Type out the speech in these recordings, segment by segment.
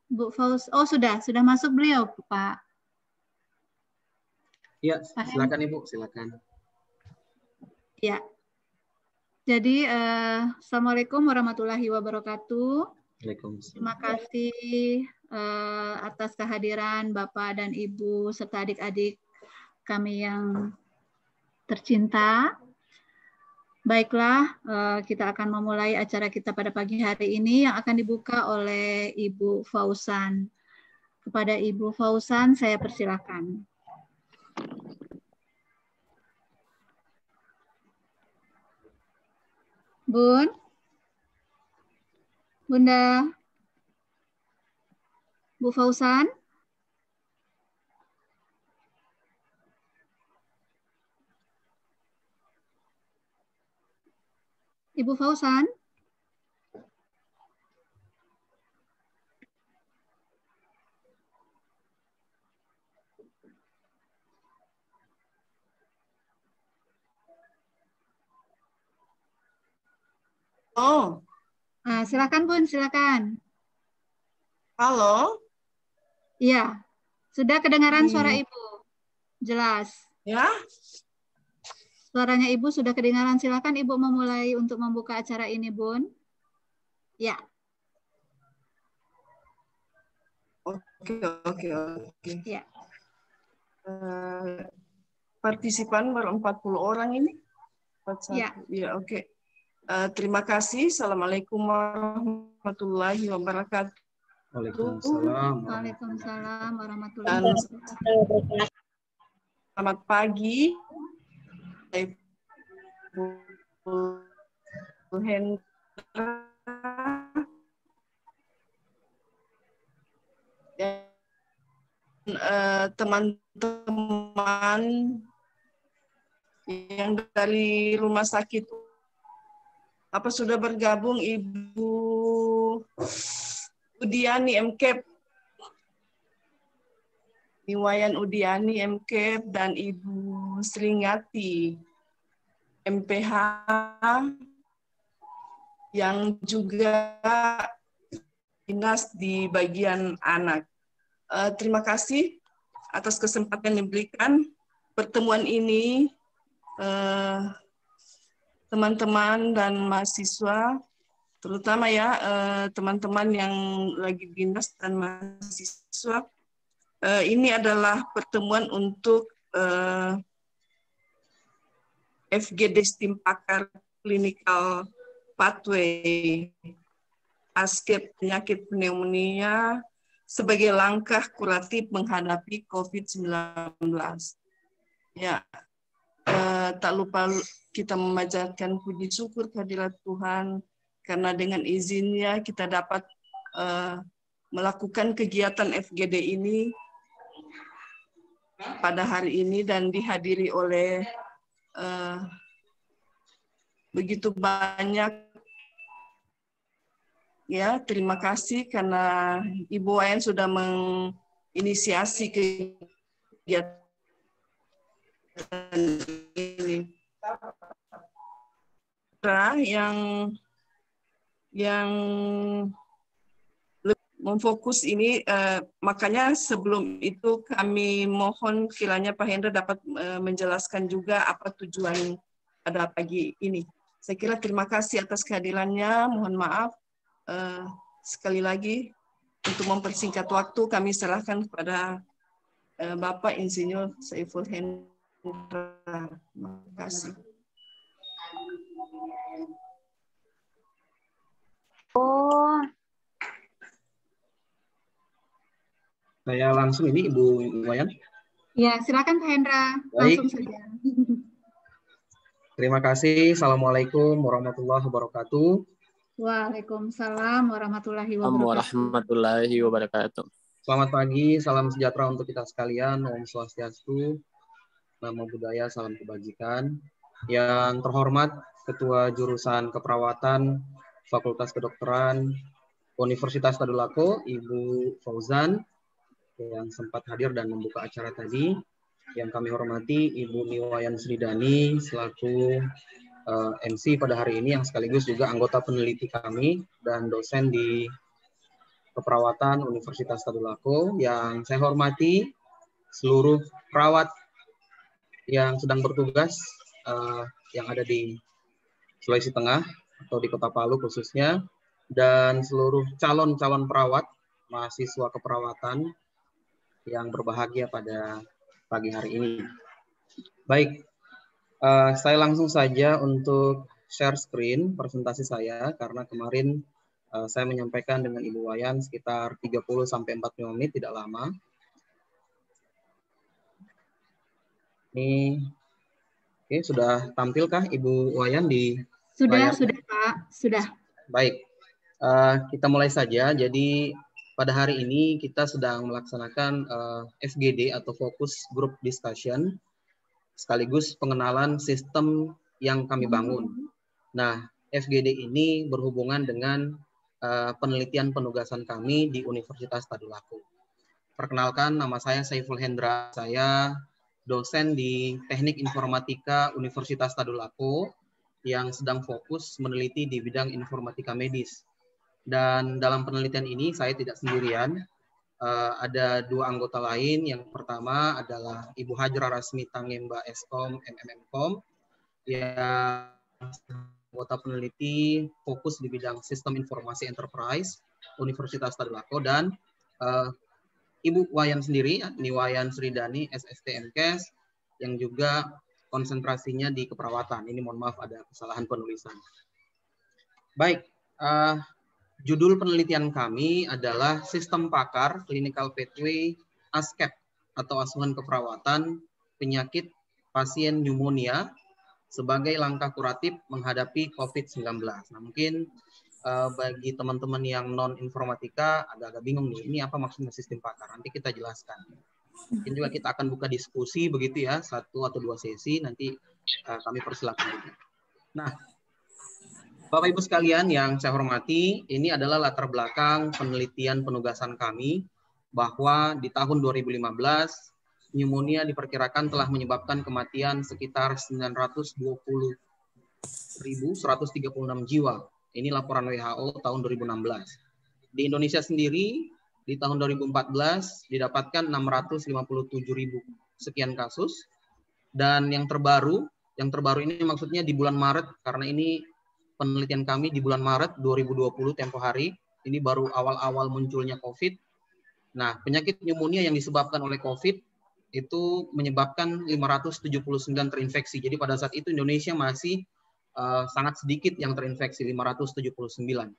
Bu Faus, oh sudah masuk beliau, Pak. Iya, silakan Ibu, silakan. Ya. Jadi, Assalamualaikum warahmatullahi wabarakatuh. Waalaikumsalam. Terima kasih atas kehadiran Bapak dan Ibu serta adik-adik kami yang tercinta. Baiklah, kita akan memulai acara kita pada pagi hari ini yang akan dibuka oleh Ibu Fauzan. Kepada Ibu Fauzan, saya persilakan. Bun? Bunda? Bu Fauzan? Ibu Fauzan? Oh. Silakan Bun, silakan. Halo. Iya, sudah kedengaran suara Ibu. Jelas. Ya. Suaranya Ibu sudah kedengaran. Silakan Ibu memulai untuk membuka acara ini, Bun. Ya. Oke. Ya. Partisipan baru 40 orang ini. Ya. Ya, oke. Terima kasih. Assalamualaikum warahmatullahi wabarakatuh. Waalaikumsalam warahmatullahi wabarakatuh. Selamat pagi. Bu Hendra dan teman-teman yang dari rumah sakit sudah bergabung, Ibu Udiani MKEP, Niwayan Udiani MKEP, dan Ibu Sringati MPH yang juga dinas di bagian anak. Terima kasih atas kesempatan yang diberikan. Pertemuan ini teman-teman dan mahasiswa, terutama ya teman-teman yang lagi dinas dan mahasiswa, ini adalah pertemuan untuk FGD STIM Pakar Clinical Pathway ASKEP penyakit pneumonia sebagai langkah kuratif menghadapi COVID-19. Ya, tak lupa kita memanjatkan puji syukur kehadirat Tuhan karena dengan izinnya kita dapat melakukan kegiatan FGD ini pada hari ini dan dihadiri oleh begitu banyak. Ya, terima kasih karena Ibu Wayan sudah menginisiasi kegiatan ini. Yang memfokus ini, makanya sebelum itu kami mohon kiranya Pak Hendra dapat menjelaskan juga apa tujuan pada pagi ini. Saya kira terima kasih atas kehadirannya, mohon maaf. Sekali lagi, untuk mempersingkat waktu, kami serahkan kepada Bapak Insinyur Saiful Hendra. Terima kasih. Oh. Saya langsung ini Ibu Wayan. Ya, silakan Pak Hendra. Langsung saja. Terima kasih. Assalamualaikum warahmatullahi wabarakatuh. Waalaikumsalam warahmatullahi wabarakatuh. Selamat pagi, salam sejahtera untuk kita sekalian. Om Swastiastu, Namo Buddhaya, salam kebajikan. Yang terhormat Ketua Jurusan Keperawatan Fakultas Kedokteran Universitas Tadulako, Ibu Fauzan, yang sempat hadir dan membuka acara tadi. Yang kami hormati Ibu Niwayan Sridani selaku MC pada hari ini, yang sekaligus juga anggota peneliti kami dan dosen di Keperawatan Universitas Tadulako. Yang saya hormati seluruh perawat yang sedang bertugas yang ada di Sulawesi Tengah atau di Kota Palu khususnya, dan seluruh calon-calon perawat, mahasiswa keperawatan yang berbahagia pada pagi hari ini. Baik, saya langsung saja untuk share screen presentasi saya, karena kemarin saya menyampaikan dengan Ibu Wayan sekitar 30-45 menit, tidak lama. Ini, oke, sudah tampilkah Ibu Wayan di Sudah, layar? sudah Pak, sudah. Baik, kita mulai saja. Jadi pada hari ini kita sedang melaksanakan FGD atau Focus Group Discussion, sekaligus pengenalan sistem yang kami bangun. Nah, FGD ini berhubungan dengan penelitian penugasan kami di Universitas Tadulako. Perkenalkan, nama saya Saiful Hendra. Saya dosen di Teknik Informatika Universitas Tadulako yang sedang fokus meneliti di bidang informatika medis. Dan dalam penelitian ini saya tidak sendirian. Ada dua anggota lain. Yang pertama adalah Ibu Hajra Rasmi Tangemba Eskom MMMkom, yang anggota peneliti fokus di bidang Sistem Informasi Enterprise Universitas Tadulako, dan Ibu Wayan sendiri, Niwayan Sridani SSTMKes, yang juga konsentrasinya di keperawatan. Ini mohon maaf ada kesalahan penulisan. Baik, judul penelitian kami adalah Sistem Pakar Clinical Pathway ASCAP atau Asuhan Keperawatan Penyakit Pasien Pneumonia sebagai langkah kuratif menghadapi COVID-19. Nah, mungkin bagi teman-teman yang non-informatika agak-agak bingung nih, ini apa maksudnya sistem pakar? Nanti kita jelaskan. Mungkin juga kita akan buka diskusi begitu ya, 1 atau 2 sesi, nanti kami persilakan juga. Nah, Bapak Ibu sekalian yang saya hormati, ini adalah latar belakang penelitian penugasan kami, bahwa di tahun 2015, pneumonia diperkirakan telah menyebabkan kematian sekitar 920.136 jiwa. Ini laporan WHO tahun 2016. Di Indonesia sendiri, di tahun 2014 didapatkan 657.000 sekian kasus. Dan yang terbaru ini maksudnya di bulan Maret, karena ini penelitian kami di bulan Maret 2020 tempo hari, ini baru awal-awal munculnya COVID. Nah, penyakit pneumonia yang disebabkan oleh COVID itu menyebabkan 579 terinfeksi. Jadi pada saat itu Indonesia masih sangat sedikit yang terinfeksi, 579.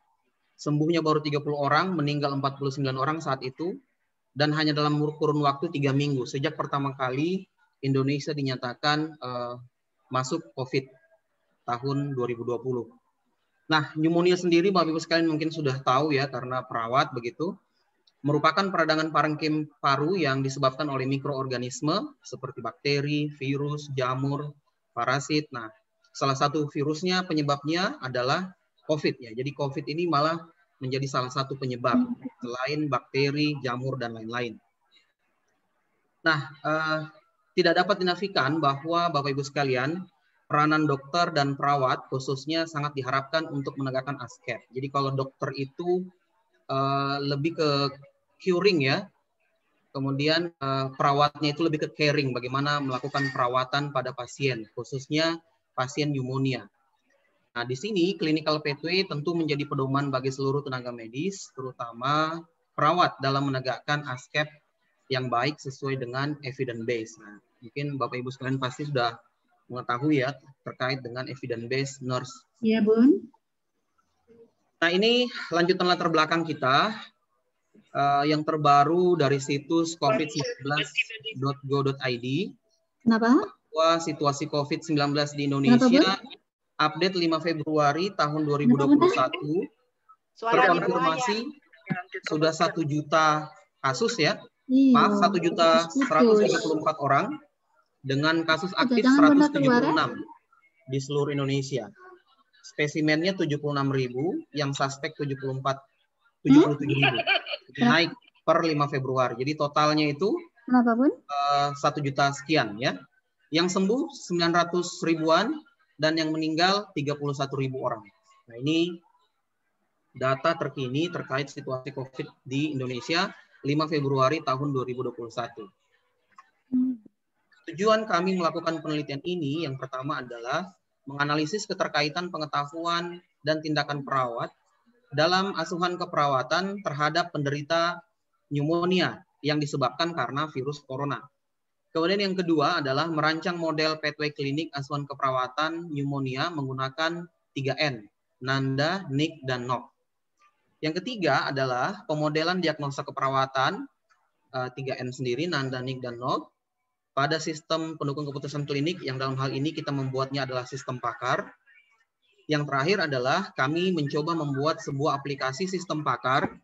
Sembuhnya baru 30 orang, meninggal 49 orang saat itu, dan hanya dalam kurun waktu 3 minggu sejak pertama kali Indonesia dinyatakan masuk COVID tahun 2020. Nah, pneumonia sendiri Bapak Ibu sekalian mungkin sudah tahu ya, karena perawat begitu, merupakan peradangan parenkim paru yang disebabkan oleh mikroorganisme seperti bakteri, virus, jamur, parasit. Nah, salah satu virusnya penyebabnya adalah COVID ya. Jadi COVID ini malah menjadi salah satu penyebab selain bakteri, jamur, dan lain-lain. Nah, tidak dapat dinafikan bahwa Bapak Ibu sekalian, peranan dokter dan perawat khususnya sangat diharapkan untuk menegakkan ASCAP. Jadi kalau dokter itu lebih ke curing ya, kemudian perawatnya itu lebih ke caring, bagaimana melakukan perawatan pada pasien, khususnya pasien pneumonia. Nah, di sini clinical pathway tentu menjadi pedoman bagi seluruh tenaga medis, terutama perawat dalam menegakkan ASCAP yang baik sesuai dengan evidence base. Nah, mungkin Bapak Ibu sekalian pasti sudah mengetahui ya terkait dengan evidence base nurse. Iya, Bun. Nah, ini lanjutan latar belakang kita yang terbaru dari situs covid19.go.id. Kenapa? Bahwa situasi COVID-19 di Indonesia update 5 Februari tahun 2021 terkonfirmasi sudah 1 juta kasus ya. Maaf, 1.134 orang dengan kasus aktif 176 di seluruh Indonesia. Spesimennya 76.000, yang suspek 77.000. Naik per 5 Februari. Jadi totalnya itu 1 juta sekian ya. Yang sembuh 900 ribuan dan yang meninggal 31.000 orang. Nah, ini data terkini terkait situasi COVID di Indonesia 5 Februari tahun 2021. Tujuan kami melakukan penelitian ini yang pertama adalah menganalisis keterkaitan pengetahuan dan tindakan perawat dalam asuhan keperawatan terhadap penderita pneumonia yang disebabkan karena virus corona. Kemudian yang kedua adalah merancang model pathway klinik asuhan keperawatan pneumonia menggunakan 3N, Nanda, NIC, dan NOC. Yang ketiga adalah pemodelan diagnosa keperawatan 3N sendiri, Nanda, NIC, dan NOC, pada sistem pendukung keputusan klinik yang dalam hal ini kita membuatnya adalah sistem pakar. Yang terakhir adalah kami mencoba membuat sebuah aplikasi sistem pakar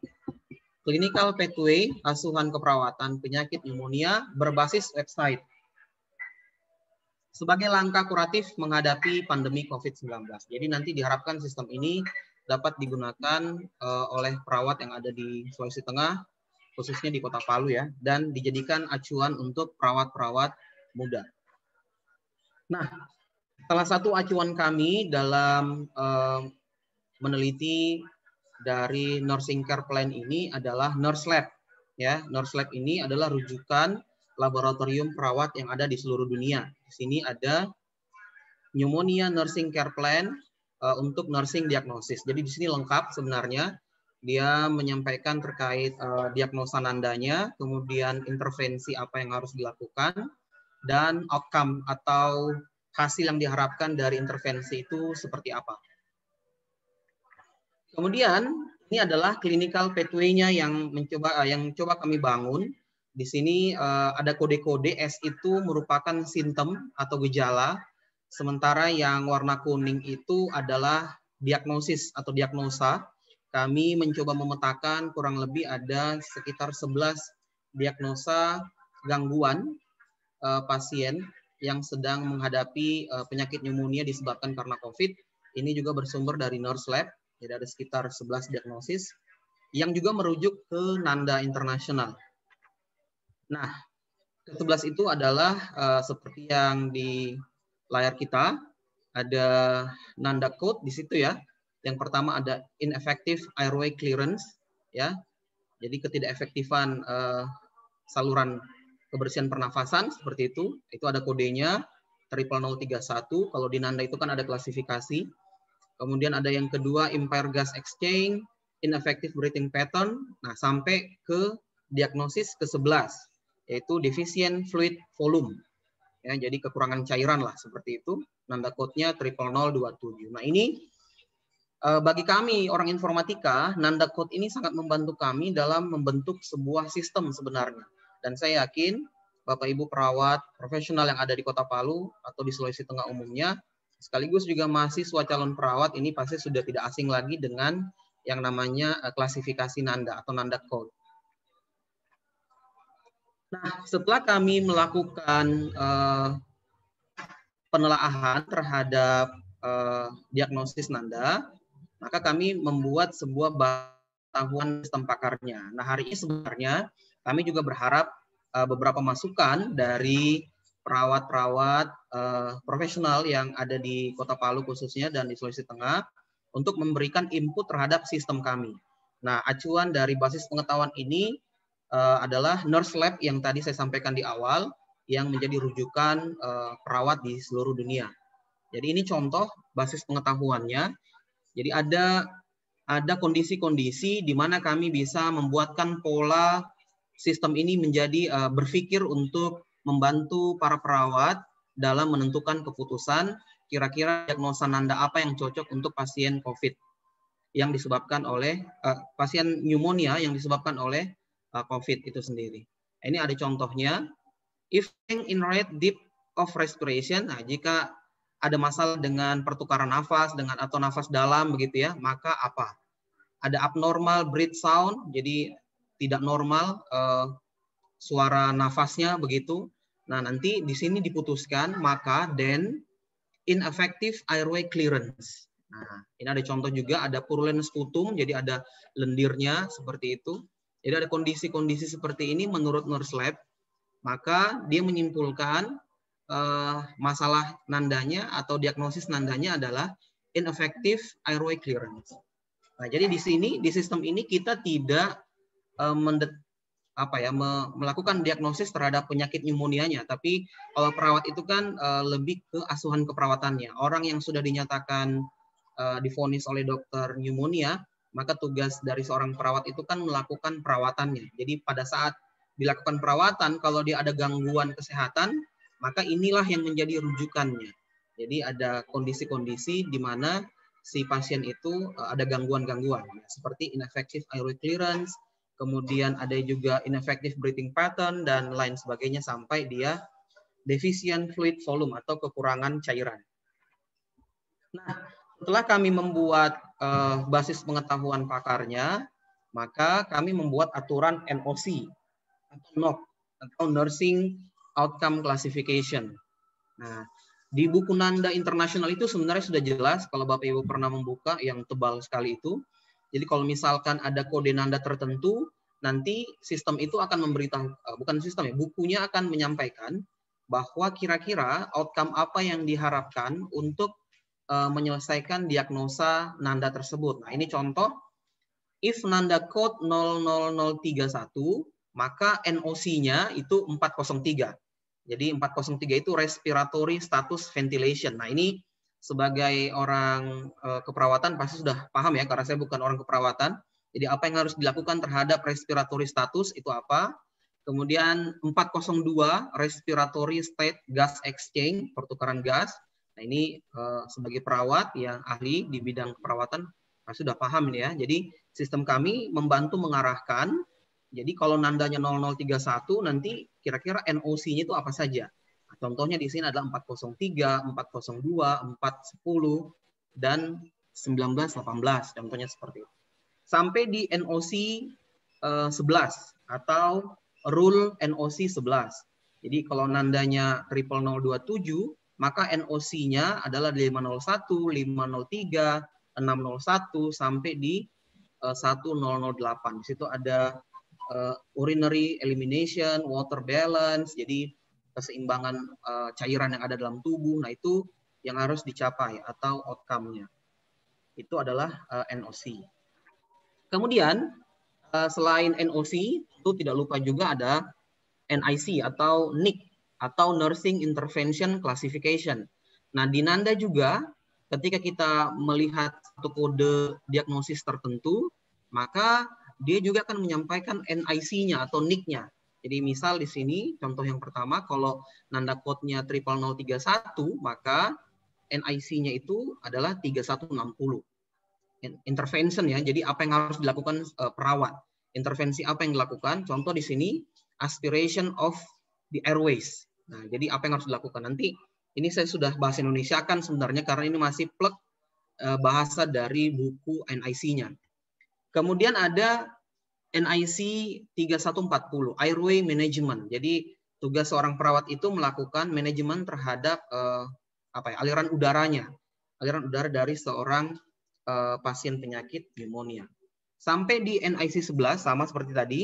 clinical pathway asuhan keperawatan penyakit pneumonia berbasis website sebagai langkah kuratif menghadapi pandemi COVID-19. Jadi nanti diharapkan sistem ini dapat digunakan oleh perawat yang ada di Sulawesi Tengah, khususnya di Kota Palu ya, dan dijadikan acuan untuk perawat-perawat muda. Nah, salah satu acuan kami dalam meneliti dari Nursing Care Plan ini adalah Nurse Lab. Ya, Nurse Lab ini adalah rujukan laboratorium perawat yang ada di seluruh dunia. Di sini ada Pneumonia Nursing Care Plan untuk nursing diagnosis. Jadi di sini lengkap sebenarnya. Dia menyampaikan terkait diagnosa nandanya, kemudian intervensi apa yang harus dilakukan, dan outcome atau hasil yang diharapkan dari intervensi itu seperti apa. Kemudian ini adalah clinical pathway-nya yang coba kami bangun. Di sini ada kode-kode. S itu merupakan simptom atau gejala, sementara yang warna kuning itu adalah diagnosis atau diagnosa. Kami mencoba memetakan kurang lebih ada sekitar 11 diagnosa gangguan pasien yang sedang menghadapi penyakit pneumonia disebabkan karena COVID. Ini juga bersumber dari Nurse Lab, jadi ada sekitar 11 diagnosis yang juga merujuk ke Nanda Internasional. Nah, ke-11 itu adalah seperti yang di layar kita, ada Nanda Code di situ ya. Yang pertama ada ineffective airway clearance, ya. Jadi ketidakefektifan saluran kebersihan pernafasan seperti itu. Itu ada kodenya 00031. Kalau di Nanda itu kan ada klasifikasi. Kemudian ada yang kedua impaired gas exchange, ineffective breathing pattern. Nah, sampai ke diagnosis ke-11, yaitu deficient fluid volume. Ya, jadi kekurangan cairan lah seperti itu. Nanda code-nya 00027. Nah, ini bagi kami orang informatika, Nanda Code ini sangat membantu kami dalam membentuk sebuah sistem sebenarnya. Dan saya yakin Bapak Ibu perawat profesional yang ada di Kota Palu atau di Sulawesi Tengah umumnya, sekaligus juga mahasiswa calon perawat ini pasti sudah tidak asing lagi dengan yang namanya klasifikasi Nanda atau Nanda Code. Nah, setelah kami melakukan penelaahan terhadap diagnosis Nanda, maka kami membuat sebuah pengetahuan sistem pakarnya. Nah, hari ini sebenarnya kami juga berharap beberapa masukan dari perawat-perawat profesional yang ada di Kota Palu khususnya dan di Sulawesi Tengah untuk memberikan input terhadap sistem kami. Nah, acuan dari basis pengetahuan ini adalah Nurse Lab yang tadi saya sampaikan di awal, yang menjadi rujukan perawat di seluruh dunia. Jadi ini contoh basis pengetahuannya. Jadi ada kondisi-kondisi di mana kami bisa membuatkan pola sistem ini menjadi berpikir untuk membantu para perawat dalam menentukan keputusan kira-kira diagnosa Nanda apa yang cocok untuk pasien COVID yang disebabkan oleh pasien pneumonia yang disebabkan oleh COVID itu sendiri. Ini ada contohnya. If in rate deep of respiration, nah jika ada masalah dengan pertukaran nafas atau nafas dalam begitu ya, maka apa? Ada abnormal breath sound, jadi tidak normal suara nafasnya begitu. Nah, nanti di sini diputuskan maka then ineffective airway clearance. Nah, ini ada contoh juga, ada purulent sputum, jadi ada lendirnya seperti itu. Jadi ada kondisi-kondisi seperti ini menurut Nurse Lab, maka dia menyimpulkan masalah nandanya atau diagnosis nandanya adalah ineffective airway clearance. Nah, jadi di sini di sistem ini kita tidak melakukan diagnosis terhadap penyakit pneumonia-nya, tapi kalau perawat itu kan lebih ke asuhan keperawatannya. Orang yang sudah dinyatakan divonis oleh dokter pneumonia, maka tugas dari seorang perawat itu kan melakukan perawatannya. Jadi pada saat dilakukan perawatan, kalau dia ada gangguan kesehatan, maka inilah yang menjadi rujukannya. Jadi ada kondisi-kondisi di mana si pasien itu ada gangguan-gangguan, seperti ineffective airway clearance, kemudian ada juga ineffective breathing pattern, dan lain sebagainya, sampai dia deficient fluid volume atau kekurangan cairan. Nah, setelah kami membuat basis pengetahuan pakarnya, maka kami membuat aturan NOC atau NOC atau Nursing Outcome Classification. Nah, di buku Nanda Internasional itu sebenarnya sudah jelas, kalau Bapak Ibu pernah membuka yang tebal sekali itu. Jadi kalau misalkan ada kode Nanda tertentu, nanti sistem itu akan memberitahu, bukan sistem ya, bukunya akan menyampaikan bahwa kira-kira outcome apa yang diharapkan untuk menyelesaikan diagnosa Nanda tersebut. Nah, ini contoh, if Nanda code 00031, maka NOC-nya itu 403. Jadi 403 itu respiratory status ventilation. Nah, ini sebagai orang keperawatan pasti sudah paham ya, karena saya bukan orang keperawatan. Jadi apa yang harus dilakukan terhadap respiratory status itu apa? Kemudian 402 respiratory state gas exchange, pertukaran gas. Nah, ini sebagai perawat yang ahli di bidang keperawatan pasti sudah paham ini ya. Jadi sistem kami membantu mengarahkan. Jadi kalau nandanya 0031 nanti kira-kira NOC-nya itu apa saja. Nah, contohnya di sini adalah 403, 402, 410 dan 1918. Contohnya seperti itu. Sampai di NOC 11 atau rule NOC 11. Jadi kalau nandanya 00027, maka NOC-nya adalah 501, 503, 601 sampai di 1008. Di situ ada urinary elimination, water balance, jadi keseimbangan cairan yang ada dalam tubuh. Nah, itu yang harus dicapai atau outcome-nya. Itu adalah NOC. Kemudian selain NOC, itu tidak lupa juga ada NIC atau NIC atau Nursing Intervention Classification. Nah, di Nanda juga ketika kita melihat satu kode diagnosis tertentu, maka dia juga akan menyampaikan NIC-nya atau NIC-nya. Jadi misal di sini contoh yang pertama, kalau Nanda code-nya 00031, maka NIC-nya itu adalah 3160. Intervention ya, jadi apa yang harus dilakukan perawat. Intervensi apa yang dilakukan? Contoh di sini aspiration of the airways. Nah, jadi apa yang harus dilakukan? Nanti ini saya sudah bahasa Indonesia kan sebenarnya karena ini masih plek bahasa dari buku NIC-nya. Kemudian ada NIC 3140, airway management. Jadi tugas seorang perawat itu melakukan manajemen terhadap aliran udaranya, aliran udara dari seorang pasien penyakit pneumonia. Sampai di NIC 11 sama seperti tadi.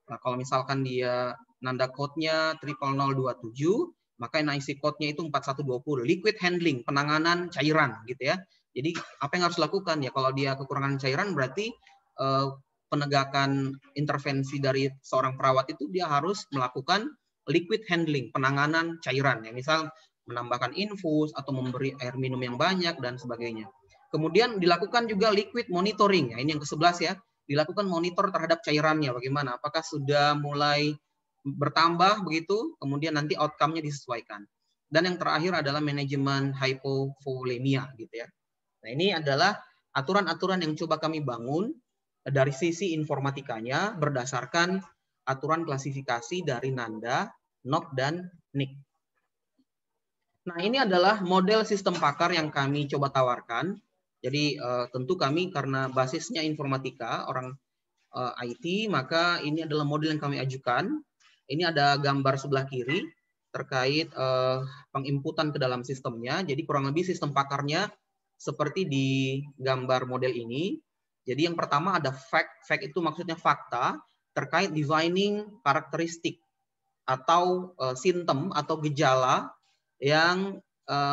Nah, kalau misalkan dia Nanda code-nya 00027, maka NIC code-nya itu 4120, liquid handling, penanganan cairan gitu ya. Jadi apa yang harus dilakukan ya, kalau dia kekurangan cairan berarti penegakan intervensi dari seorang perawat itu dia harus melakukan liquid handling, penanganan cairan ya, misal menambahkan infus atau memberi air minum yang banyak dan sebagainya. Kemudian dilakukan juga liquid monitoring, ya, ini yang ke-11 ya, dilakukan monitor terhadap cairannya bagaimana, apakah sudah mulai bertambah begitu, kemudian nanti outcome-nya disesuaikan. Dan yang terakhir adalah manajemen hypovolemia gitu ya. Nah, ini adalah aturan-aturan yang coba kami bangun dari sisi informatikanya berdasarkan aturan klasifikasi dari Nanda, NOC, dan NIC. Nah, ini adalah model sistem pakar yang kami coba tawarkan. Jadi tentu kami karena basisnya informatika, orang IT, maka ini adalah model yang kami ajukan. Ini ada gambar sebelah kiri terkait penginputan ke dalam sistemnya. Jadi kurang lebih sistem pakarnya seperti di gambar model ini. Jadi yang pertama ada fact. Fact itu maksudnya fakta terkait defining karakteristik atau simptom atau gejala yang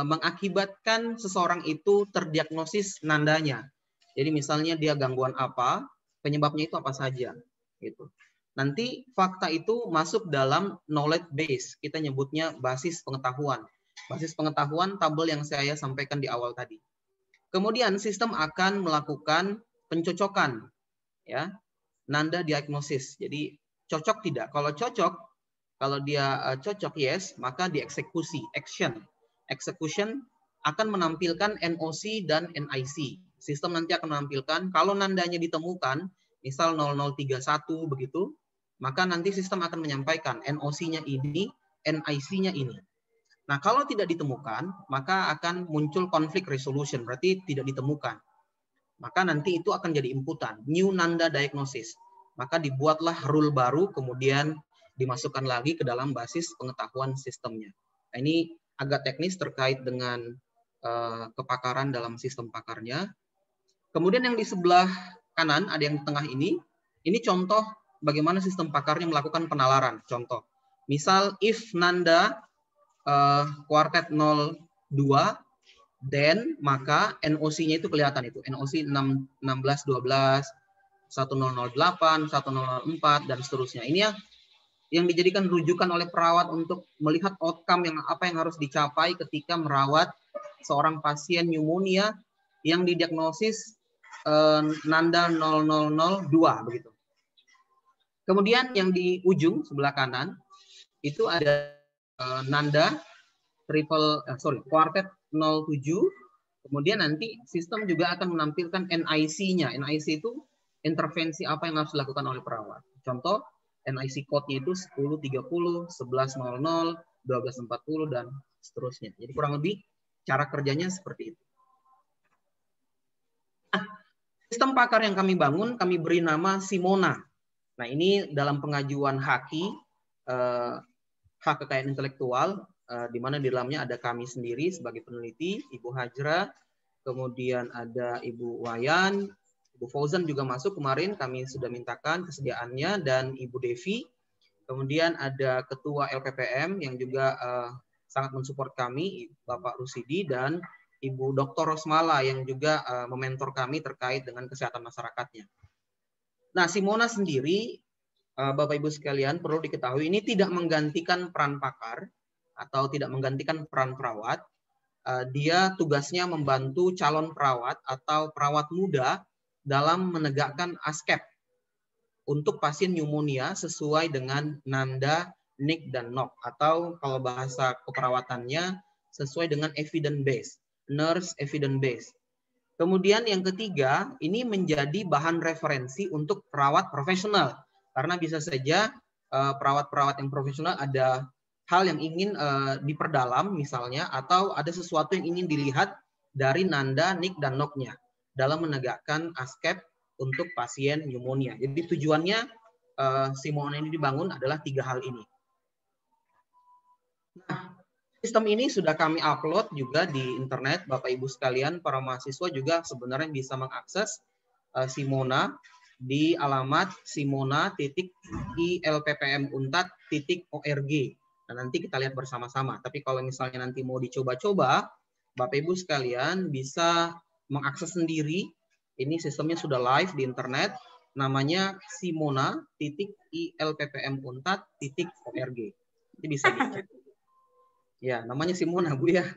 mengakibatkan seseorang itu terdiagnosis nandanya. Jadi misalnya dia gangguan apa, penyebabnya itu apa saja. Gitu. Nanti fakta itu masuk dalam knowledge base. Kita nyebutnya basis pengetahuan. Basis pengetahuan tabel yang saya sampaikan di awal tadi. Kemudian sistem akan melakukan pencocokan, ya, nanda diagnosis. Jadi cocok tidak? Kalau cocok, kalau dia cocok yes, maka dieksekusi, action. Execution akan menampilkan NOC dan NIC. Sistem nanti akan menampilkan kalau nandanya ditemukan, misal 0031 begitu, maka nanti sistem akan menyampaikan NOC-nya ini, NIC-nya ini. Nah, kalau tidak ditemukan, maka akan muncul conflict resolution, berarti tidak ditemukan. Maka nanti itu akan jadi inputan, new nanda diagnosis. Maka dibuatlah rule baru, kemudian dimasukkan lagi ke dalam basis pengetahuan sistemnya. Nah, ini agak teknis terkait dengan kepakaran dalam sistem pakarnya. Kemudian yang di sebelah kanan, ada yang di tengah ini contoh bagaimana sistem pakarnya melakukan penalaran. Contoh, misal if nanda kuartet 02, then maka NOC-nya itu kelihatan itu. NOC 1612, 1008, 1004, dan seterusnya. Ini yang dijadikan rujukan oleh perawat untuk melihat outcome apa yang harus dicapai ketika merawat seorang pasien pneumonia yang didiagnosis nanda 0002 begitu. Kemudian yang di ujung sebelah kanan itu ada nanda kuartet 07. Kemudian nanti sistem juga akan menampilkan NIC-nya. NIC itu intervensi apa yang harus dilakukan oleh perawat. Contoh, NIC code-nya itu 1030, 1100, 1240, dan seterusnya. Jadi kurang lebih cara kerjanya seperti itu. Nah, sistem pakar yang kami bangun, kami beri nama Simona. Nah, ini dalam pengajuan HAKI, hak kekayaan intelektual, di mana di dalamnya ada kami sendiri sebagai peneliti, Ibu Hajra, kemudian ada Ibu Wayan, Ibu Fauzan juga masuk kemarin, kami sudah mintakan kesediaannya, dan Ibu Devi. Kemudian ada Ketua LPPM yang juga sangat mensupport kami, Bapak Rusidi, dan Ibu Dr. Rosmala yang juga mementor kami terkait dengan kesehatan masyarakatnya. Nah, Simona sendiri, Bapak Ibu sekalian, perlu diketahui ini tidak menggantikan peran pakar atau tidak menggantikan peran perawat. Dia tugasnya membantu calon perawat atau perawat muda dalam menegakkan ASKEP untuk pasien pneumonia sesuai dengan nanda, NIC, dan NOC, atau kalau bahasa keperawatannya sesuai dengan evidence base, nurse evidence base. Kemudian yang ketiga, ini menjadi bahan referensi untuk perawat profesional. Karena bisa saja perawat-perawat yang profesional ada hal yang ingin diperdalam misalnya, atau ada sesuatu yang ingin dilihat dari nanda, NIC, dan NOC-nya dalam menegakkan ASKEP untuk pasien pneumonia. Jadi tujuannya Simona ini dibangun adalah 3 hal ini. Nah, sistem ini sudah kami upload juga di internet, Bapak Ibu sekalian, para mahasiswa juga sebenarnya bisa mengakses Simona di alamat simona.ilppmuntat.org. Nah, nanti kita lihat bersama-sama. Tapi kalau misalnya nanti mau dicoba-coba, Bapak Ibu sekalian bisa mengakses sendiri. Ini sistemnya sudah live di internet. Namanya simona.ilppmuntat.org. Jadi bisa dicek. Ya, namanya Simona, Bu ya.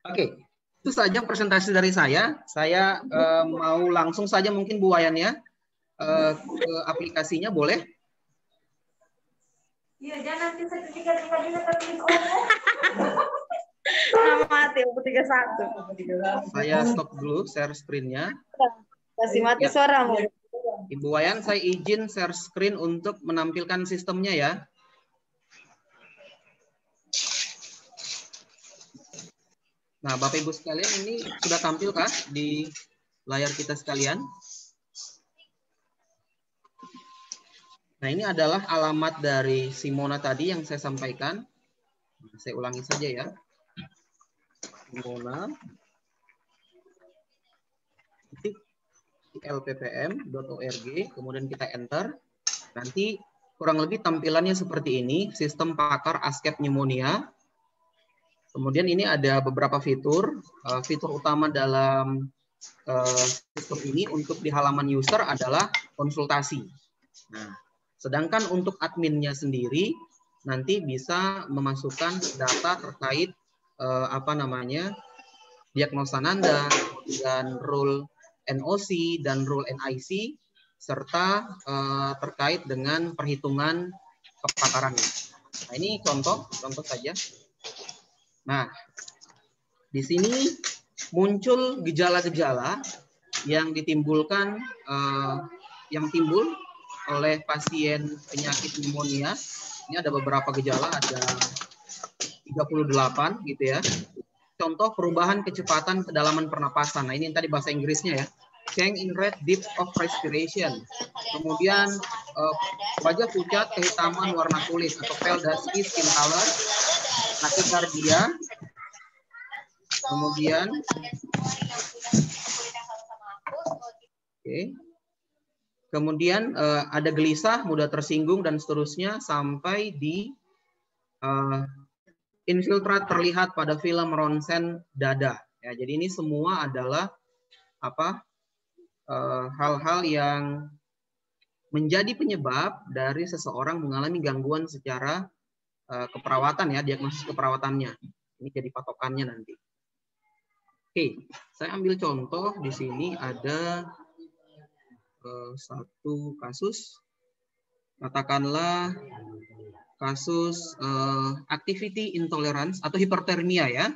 Oke, itu saja presentasi dari saya. Saya mau langsung saja mungkin Bu Wayan ya ke aplikasinya, boleh? Iya, jangan nanti sertifikat juga tertulis nama mati 31. Saya stop dulu share screen-nya. Kasih mati suaramu. Ibu Wayan, saya izin share screen untuk menampilkan sistemnya ya. Nah, Bapak Ibu sekalian, ini sudah tampilkah di layar kita sekalian? Nah, ini adalah alamat dari Simona tadi yang saya sampaikan. Saya ulangi saja ya. Simona.ilppm.org, kemudian kita enter. Nanti kurang lebih tampilannya seperti ini, sistem pakar ASKEP pneumonia. Kemudian ini ada beberapa fitur. Fitur utama dalam sistem ini untuk di halaman user adalah konsultasi. Nah, sedangkan untuk adminnya sendiri nanti bisa memasukkan data terkait diagnosa Nanda dan rule NOC dan rule NIC serta terkait dengan perhitungan kepakarannya. Nah, ini contoh saja. Nah, di sini muncul gejala-gejala yang ditimbulkan yang timbul oleh pasien penyakit pneumonia. Ini ada beberapa gejala, ada 38 gitu ya. Contoh perubahan kecepatan kedalaman pernapasan. Nah, ini yang tadi bahasa Inggrisnya ya. Change in rate depth of respiration. Kemudian wajah pucat, kehitaman warna kulit atau pale dusky skin color, takikardia. Kemudian kemudian ada gelisah, mudah tersinggung dan seterusnya sampai di infiltrat terlihat pada film ronsen dada. Ya, jadi ini semua adalah hal-hal yang menjadi penyebab dari seseorang mengalami gangguan secara keperawatan ya, diagnosis keperawatannya. Ini jadi patokannya nanti. Oke, saya ambil contoh di sini ada satu kasus, katakanlah kasus activity intolerance atau hipertermia ya.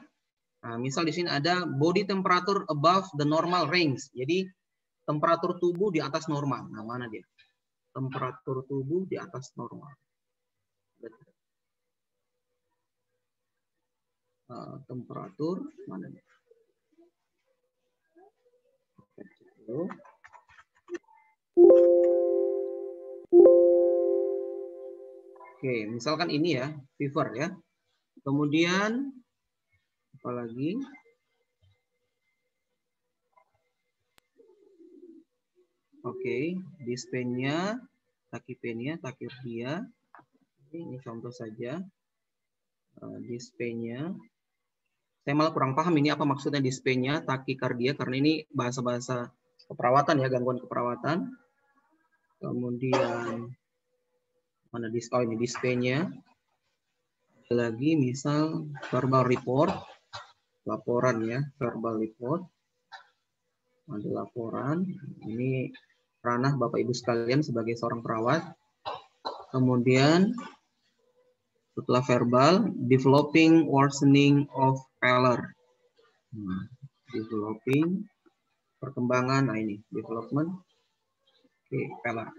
Nah, misal di sini ada body temperature above the normal range. Jadi temperatur tubuh di atas normal. Nah, mana dia? Temperatur tubuh di atas normal. Temperatur mana dia? Oke, misalkan ini ya, fever ya. Kemudian apa lagi? Oke, dyspnea, tachypnea, tachycardia. Ini contoh saja. Dyspnea. Saya malah kurang paham ini apa maksudnya dyspnea, tachycardia karena ini bahasa-bahasa keperawatan ya, gangguan keperawatan. Kemudian mana ini dyspnea. Lagi misal verbal report, laporan ya, verbal report. Ada laporan. Ini ranah Bapak Ibu sekalian sebagai seorang perawat. Kemudian setelah verbal, developing worsening of pallor. Developing, perkembangan, nah ini, development. Oke, pallor.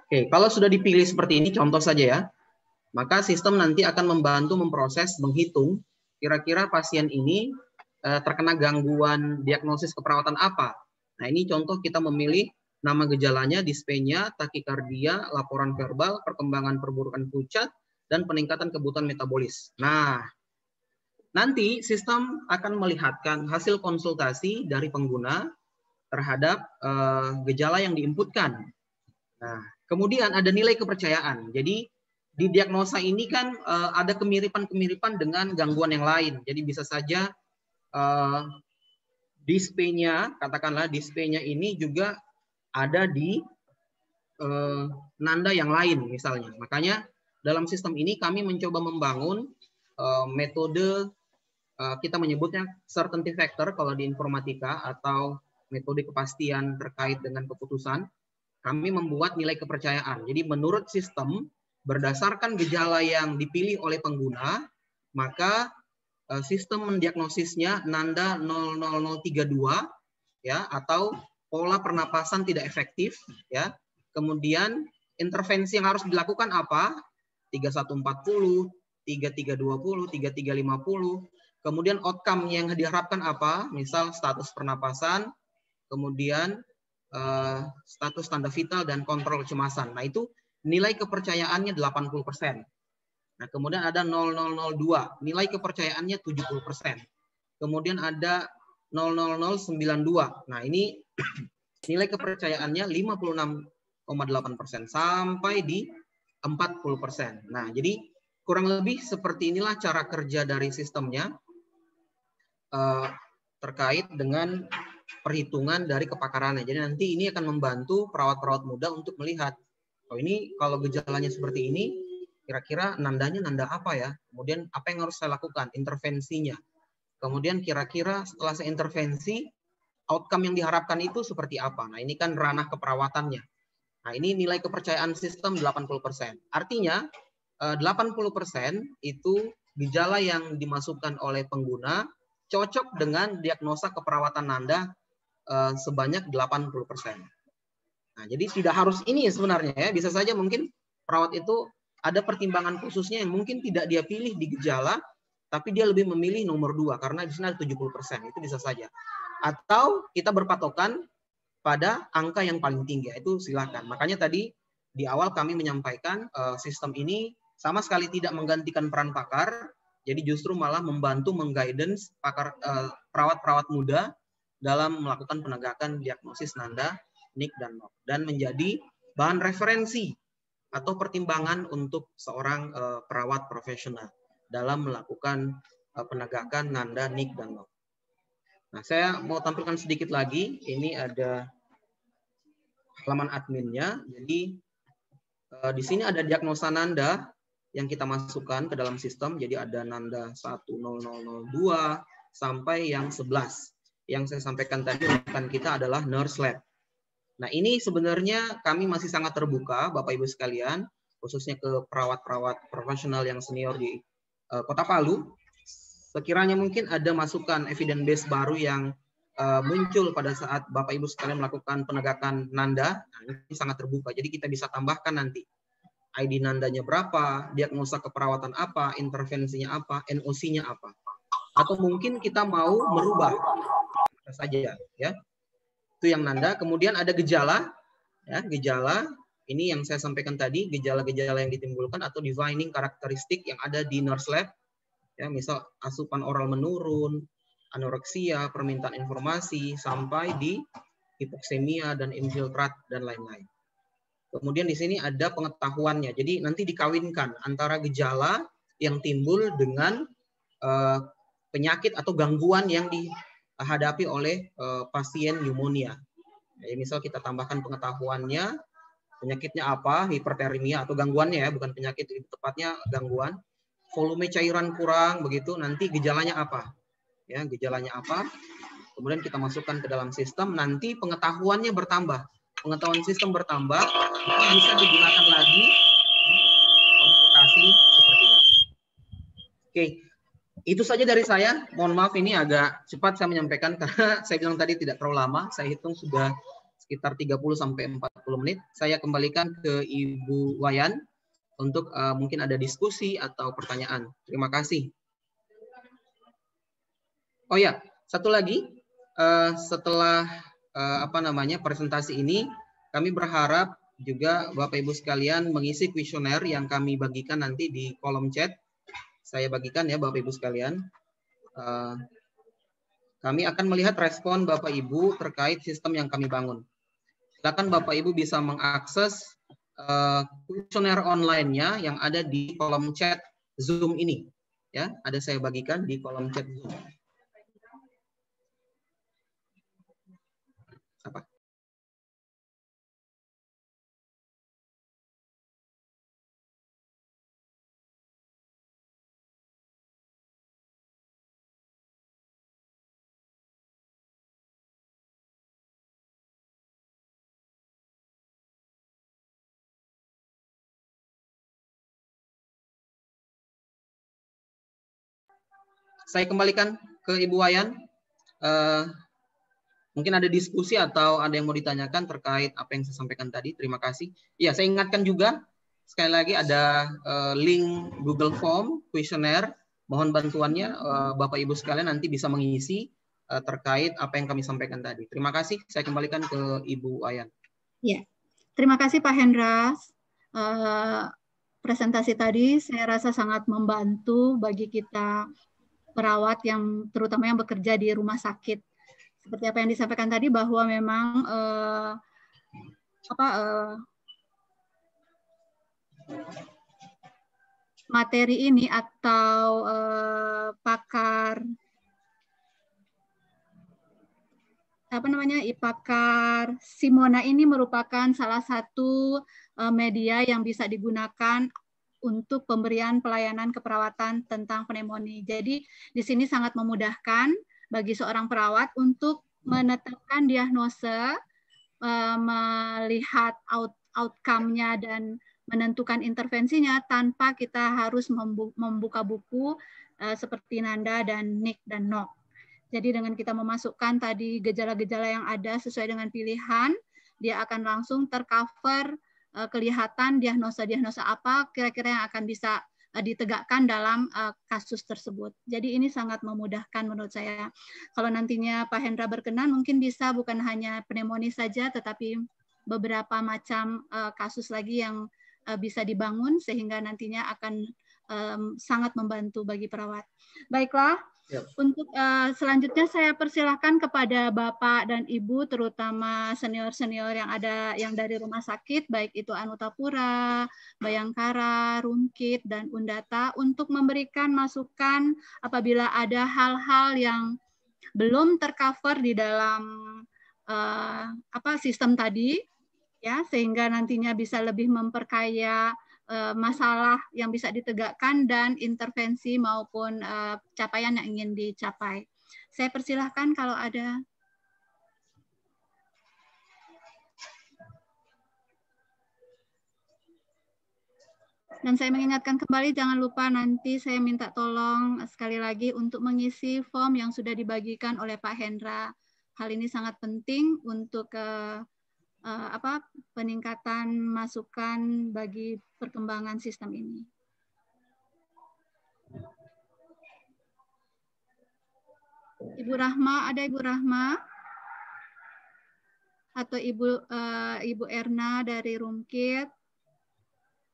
Oke, kalau sudah dipilih seperti ini, contoh saja ya, maka sistem nanti akan membantu memproses, menghitung, kira-kira pasien ini terkena gangguan diagnosis keperawatan apa. Nah, ini contoh kita memilih nama gejalanya, dyspnea, tachycardia, laporan verbal, perkembangan perburukan pucat, dan peningkatan kebutuhan metabolis. Nah, nanti sistem akan melihatkan hasil konsultasi dari pengguna terhadap gejala yang diinputkan. Nah, kemudian ada nilai kepercayaan. Jadi di diagnosa ini kan ada kemiripan-kemiripan dengan gangguan yang lain. Jadi bisa saja dyspnea, katakanlah dyspnea ini juga ada di nanda yang lain misalnya. Makanya dalam sistem ini kami mencoba membangun metode kita menyebutnya certainty factor kalau di informatika atau metode kepastian terkait dengan keputusan. Kami membuat nilai kepercayaan. Jadi menurut sistem berdasarkan gejala yang dipilih oleh pengguna, maka sistem mendiagnosisnya nanda 00032 ya, atau pola pernapasan tidak efektif ya. Kemudian intervensi yang harus dilakukan apa? 3140, 3320, 3350. Kemudian outcome yang diharapkan apa? Misal status pernapasan, kemudian status tanda vital dan kontrol kecemasan. Nah, itu nilai kepercayaannya 80%. Nah, kemudian ada 0002, nilai kepercayaannya 70%. Kemudian ada 00092. Nah, ini nilai kepercayaannya 56,8% sampai di 40%. Nah, jadi kurang lebih seperti inilah cara kerja dari sistemnya terkait dengan perhitungan dari kepakarannya. Jadi nanti ini akan membantu perawat-perawat muda untuk melihat, oh ini kalau gejalanya seperti ini, kira-kira nandanya nanda apa ya? Kemudian apa yang harus saya lakukan? Intervensinya. Kemudian kira-kira setelah saya intervensi, outcome yang diharapkan itu seperti apa? Nah ini kan ranah keperawatannya. Nah ini nilai kepercayaan sistem 80%. Artinya 80% itu gejala yang dimasukkan oleh pengguna cocok dengan diagnosa keperawatan nanda sebanyak 80%. Nah, jadi tidak harus ini sebenarnya ya. Bisa saja mungkin perawat itu ada pertimbangan khususnya yang mungkin tidak dia pilih di gejala, tapi dia lebih memilih nomor 2 karena di sini ada 70%. Itu bisa saja. Atau kita berpatokan pada angka yang paling tinggi, itu silakan. Makanya tadi di awal kami menyampaikan sistem ini sama sekali tidak menggantikan peran pakar, jadi justru malah membantu mengguidance pakar perawat-perawat muda dalam melakukan penegakan diagnosis nanda, NIC, dan NOC, dan menjadi bahan referensi atau pertimbangan untuk seorang perawat profesional dalam melakukan penegakan nanda, NIC, dan NOC. Nah, saya mau tampilkan sedikit lagi. Ini ada halaman adminnya. Jadi di sini ada diagnosa nanda yang kita masukkan ke dalam sistem. Jadi ada nanda 10002 sampai yang 11. Yang saya sampaikan tadi rekan kita adalah nurse lab. Nah, ini sebenarnya kami masih sangat terbuka, Bapak Ibu sekalian, khususnya ke perawat-perawat profesional yang senior di Kota Palu. Sekiranya mungkin ada masukan evidence base baru yang muncul pada saat Bapak Ibu sekalian melakukan penegakan nanda, nah ini sangat terbuka. Jadi kita bisa tambahkan nanti ID nandanya berapa, diagnosa keperawatan apa, intervensinya apa, NOC-nya apa. Atau mungkin kita mau merubah saja ya. Itu yang nanda. Kemudian ada gejala ya, gejala ini yang saya sampaikan tadi, gejala-gejala yang ditimbulkan atau defining karakteristik yang ada di nurse lab. Ya, misal asupan oral menurun, anoreksia, permintaan informasi, sampai di hipoksemia dan infiltrat dan lain-lain. Kemudian di sini ada pengetahuannya. Jadi nanti dikawinkan antara gejala yang timbul dengan penyakit atau gangguan yang dihadapi oleh pasien pneumonia. Jadi misal kita tambahkan pengetahuannya, penyakitnya apa, hipertermia atau gangguannya ya, bukan penyakit, tepatnya gangguan. Volume cairan kurang begitu, nanti gejalanya apa ya, gejalanya apa, kemudian kita masukkan ke dalam sistem, nanti pengetahuannya bertambah, pengetahuan sistem bertambah, itu bisa digunakan lagi konsultasi seperti ini. Oke, itu saja dari saya. Mohon maaf ini agak cepat saya menyampaikan karena saya bilang tadi tidak terlalu lama, saya hitung sudah sekitar 30-40 menit. Saya kembalikan ke Ibu Wayan untuk mungkin ada diskusi atau pertanyaan. Terima kasih. Oh ya, satu lagi, setelah presentasi ini, kami berharap juga Bapak Ibu sekalian mengisi kuesioner yang kami bagikan nanti di kolom chat. Saya bagikan ya Bapak Ibu sekalian. Kami akan melihat respon Bapak Ibu terkait sistem yang kami bangun. Silakan Bapak Ibu bisa mengakses kuesioner online-nya yang ada di kolom chat Zoom ini. Ya, ada saya bagikan di kolom chat Zoom. Apa? Saya kembalikan ke Ibu Wayan. Mungkin ada diskusi atau ada yang mau ditanyakan terkait apa yang saya sampaikan tadi. Terima kasih. Ya, saya ingatkan juga sekali lagi ada link Google Form kuesioner. Mohon bantuannya Bapak Ibu sekalian nanti bisa mengisi terkait apa yang kami sampaikan tadi. Terima kasih. Saya kembalikan ke Ibu Wayan. Ya, terima kasih Pak Hendra. Presentasi tadi saya rasa sangat membantu bagi kita perawat yang terutama yang bekerja di rumah sakit. Seperti apa yang disampaikan tadi bahwa memang materi ini atau pakar IPAKAR Simona ini merupakan salah satu media yang bisa digunakan untuk pemberian pelayanan keperawatan tentang pneumonia. Jadi di sini sangat memudahkan bagi seorang perawat untuk menetapkan diagnosa, melihat outcome-nya dan menentukan intervensinya tanpa kita harus membuka buku seperti Nanda dan Nick dan Nok. Jadi dengan kita memasukkan tadi gejala-gejala yang ada sesuai dengan pilihan, dia akan langsung tercover, kelihatan diagnosa-diagnosa apa kira-kira yang akan bisa ditegakkan dalam kasus tersebut. Jadi ini sangat memudahkan menurut saya. Kalau nantinya Pak Hendra berkenan, mungkin bisa bukan hanya pneumonia saja, tetapi beberapa macam kasus lagi yang bisa dibangun sehingga nantinya akan sangat membantu bagi perawat. Baiklah. Yep. Untuk selanjutnya saya persilahkan kepada Bapak dan Ibu, terutama senior-senior yang dari rumah sakit, baik itu Anutapura, Bayangkara, Rumkit, dan Undata, untuk memberikan masukan apabila ada hal-hal yang belum tercover di dalam sistem tadi, ya, sehingga nantinya bisa lebih memperkaya masalah yang bisa ditegakkan dan intervensi maupun capaian yang ingin dicapai. Saya persilahkan kalau ada. Dan saya mengingatkan kembali, jangan lupa nanti saya minta tolong sekali lagi untuk mengisi form yang sudah dibagikan oleh Pak Hendra. Hal ini sangat penting untuk peningkatan masukan bagi perkembangan sistem ini. Ibu Rahma, ada Ibu Rahma? Atau Ibu Erna dari Rumkit?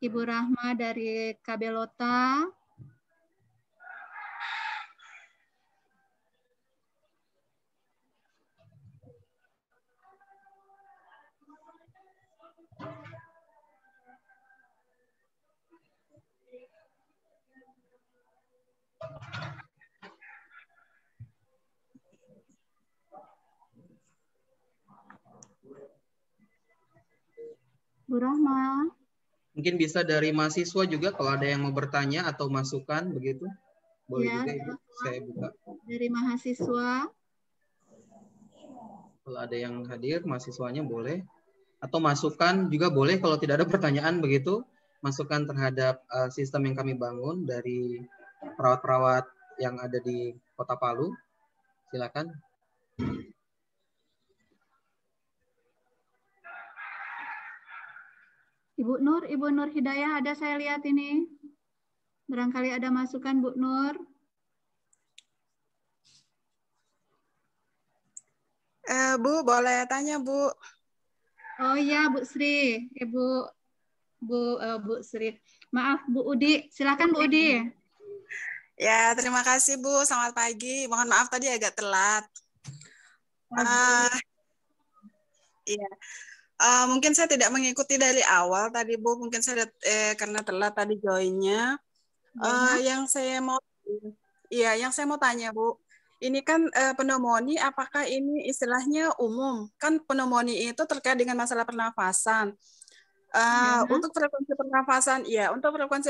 Ibu Rahma dari Kabelota? Bu Rahma. Mungkin bisa dari mahasiswa juga kalau ada yang mau bertanya atau masukan begitu. Boleh ya, juga Ibu, saya buka. Dari mahasiswa. Kalau ada yang hadir, mahasiswanya boleh. Atau masukan juga boleh kalau tidak ada pertanyaan begitu. Masukan terhadap sistem yang kami bangun dari perawat-perawat yang ada di Kota Palu. Silakan. Ibu Nur Hidayah ada saya lihat ini. Barangkali ada masukan Bu Nur. Bu, boleh tanya Bu? Oh iya Bu Sri, Bu Sri. Maaf Bu Udi, silakan Bu Udi. Ya, terima kasih Bu. Selamat pagi. Mohon maaf tadi agak telat. Iya. Mungkin saya tidak mengikuti dari awal tadi Bu, mungkin saya karena telat tadi joinnya. Yang saya mau tanya Bu, ini kan pneumonia, apakah ini istilahnya umum? Kan pneumonia itu terkait dengan masalah pernafasan. Untuk frekuensi